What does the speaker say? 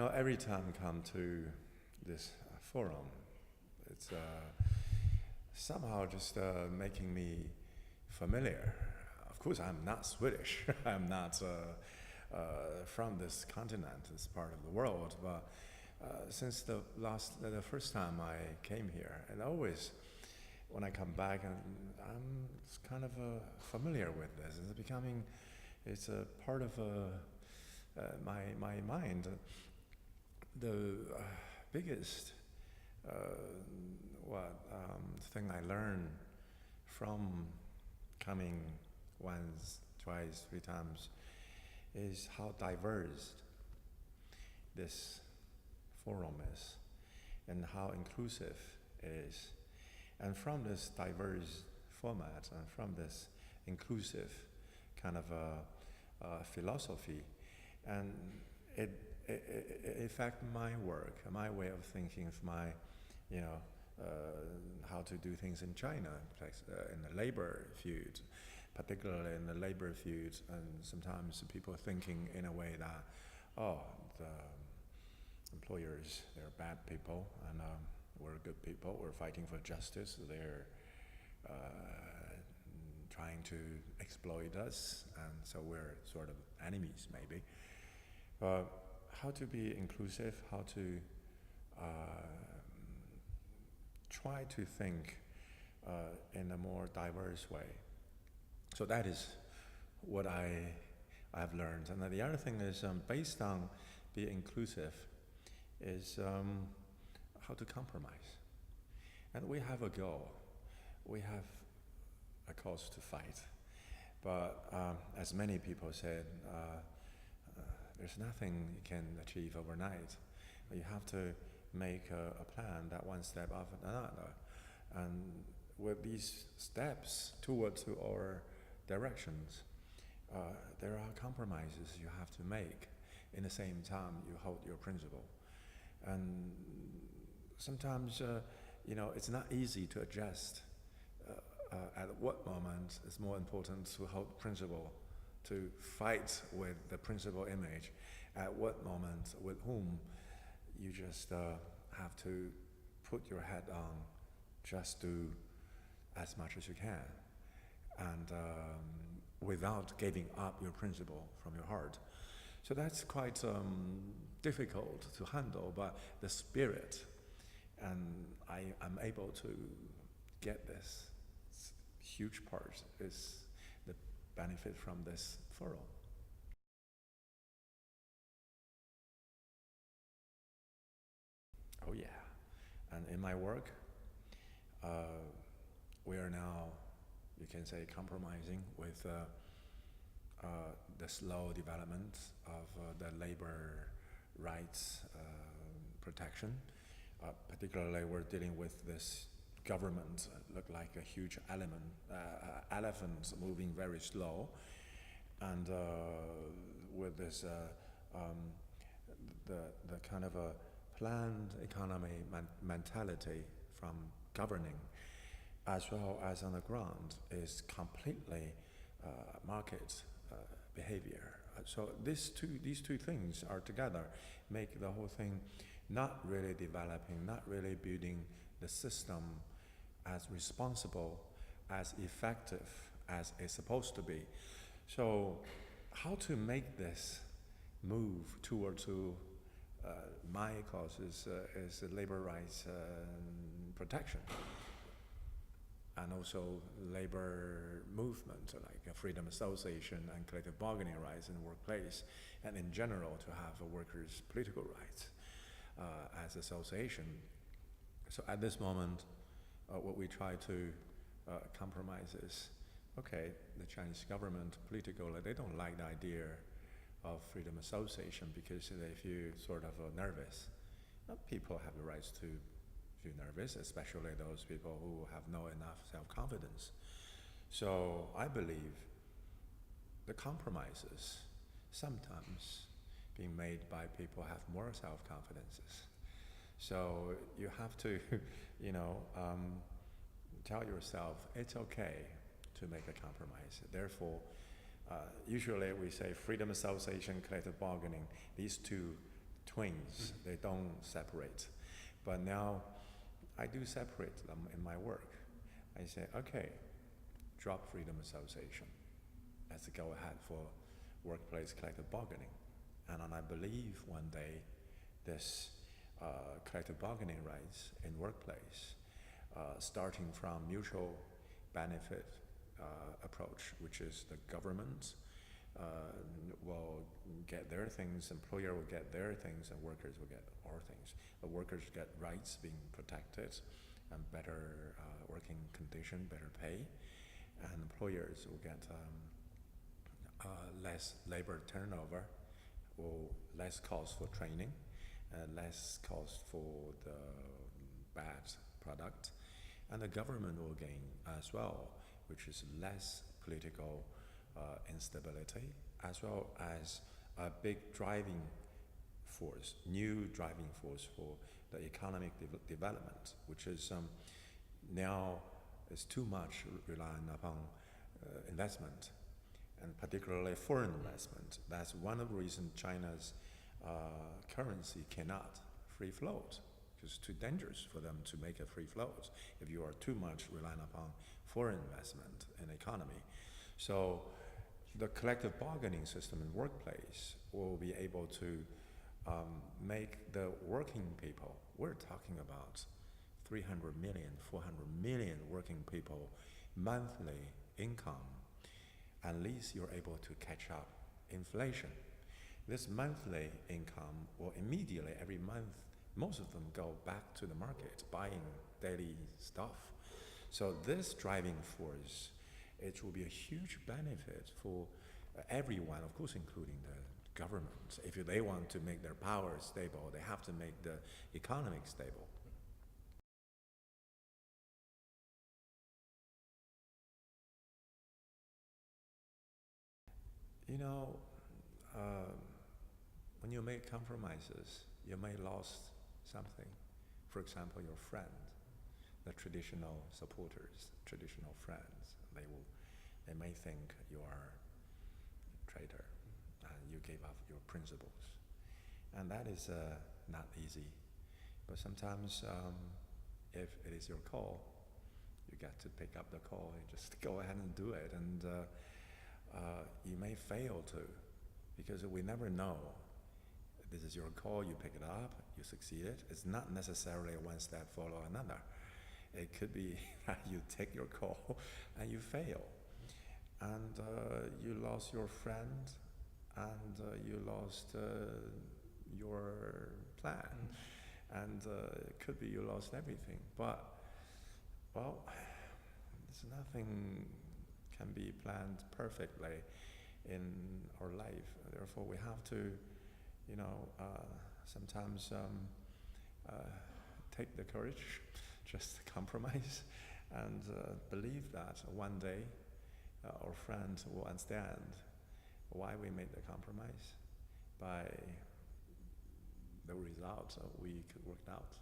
every time I come to this forum, it's somehow just making me familiar. Of course, I'm not Swedish. I'm not from this continent, this part of the world. But since the first time I came here, and always when I come back, I'm kind of familiar with this. It's a part of my mind. The biggest thing I learned from coming once, twice, three times is how diverse this forum is and how inclusive it is. And from this diverse format and from this inclusive kind of philosophy, and it affects my work, my way of thinking, of my, how to do things in China, in the labor field, particularly in the labor field, and sometimes people thinking in a way that, the employers, they're bad people, and we're good people, we're fighting for justice, they're trying to exploit us, and so we're sort of enemies maybe. How to be inclusive, how to try to think in a more diverse way. So that is what I have learned. And then the other thing is, based on being inclusive, is how to compromise. And we have a goal. We have a cause to fight. But as many people said, there's nothing you can achieve overnight. You have to make a plan that one step after another. And with these steps towards our directions, there are compromises you have to make. In the same time, you hold your principle. And sometimes, it's not easy to adjust. At what moment it's more important to hold principle, to fight with the principal image, at what moment, with whom, you just have to put your head on, just do as much as you can, and without giving up your principle from your heart. So that's quite difficult to handle, but the spirit, and I'm able to get this. Huge part is the benefit from this forum. Oh yeah, and in my work, we are now, you can say, compromising with the slow development of the labor rights protection. Particularly, we're dealing with this government look like a huge elephant moving very slow, and with this the kind of a planned economy mentality from governing, as well as on the ground, is completely market behavior. So these two things are together make the whole thing not really developing, not really building the system as responsible, as effective as it's supposed to be. So how to make this move toward my cause is labor rights protection, and also labor movement like freedom association and collective bargaining rights in the workplace, and in general to have a workers' political rights as association. So at this moment, what we try to compromise is, okay, the Chinese government politically, they don't like the idea of freedom association because they feel sort of nervous. People have the rights to feel nervous, especially those people who have no enough self-confidence. So I believe the compromises sometimes being made by people who have more self-confidences. So you have to, tell yourself it's okay to make a compromise. Therefore, usually we say freedom association, collective bargaining. These two twins. They don't separate. But now I do separate them in my work. I say, okay, drop Freedom Association. Let's go ahead for workplace collective bargaining. And I believe one day this collective bargaining rights in workplace, starting from mutual benefit approach, which is the government will get their things, employer will get their things, and workers will get our things. The workers get rights being protected and better working condition, better pay, and employers will get less labor turnover, or less cost for training, less cost for the bad product, and the government will gain as well, which is less political instability, as well as a big driving force, new driving force for the economic development, which is now is too much relying upon investment, and particularly foreign investment. That's one of the reasons China's currency cannot free float, because it's too dangerous for them to make a free float if you are too much relying upon foreign investment in the economy. So the collective bargaining system in workplace will be able to make the working people, we're talking about 300 million, 400 million working people monthly income, at least you're able to catch up inflation. This monthly income will immediately, every month, most of them go back to the market, buying daily stuff. So this driving force, it will be a huge benefit for everyone, of course, including the government. If they want to make their power stable, they have to make the economy stable. You know, when you make compromises, you may lose something. For example, your friend, the traditional supporters, traditional friends, they may think you are a traitor and you gave up your principles. And that is not easy. But sometimes if it is your call, you got to pick up the call and just go ahead and do it. And you may fail to, because we never know. This is your call, you pick it up, you succeeded. It's not necessarily one step follow another. It could be that you take your call and you fail. And you lost your friend, and you lost your plan. And it could be you lost everything. But, well, there's nothing can be planned perfectly in our life. Therefore, we have to, sometimes take the courage, just compromise, and believe that one day our friends will understand why we made the compromise by the results we could work out.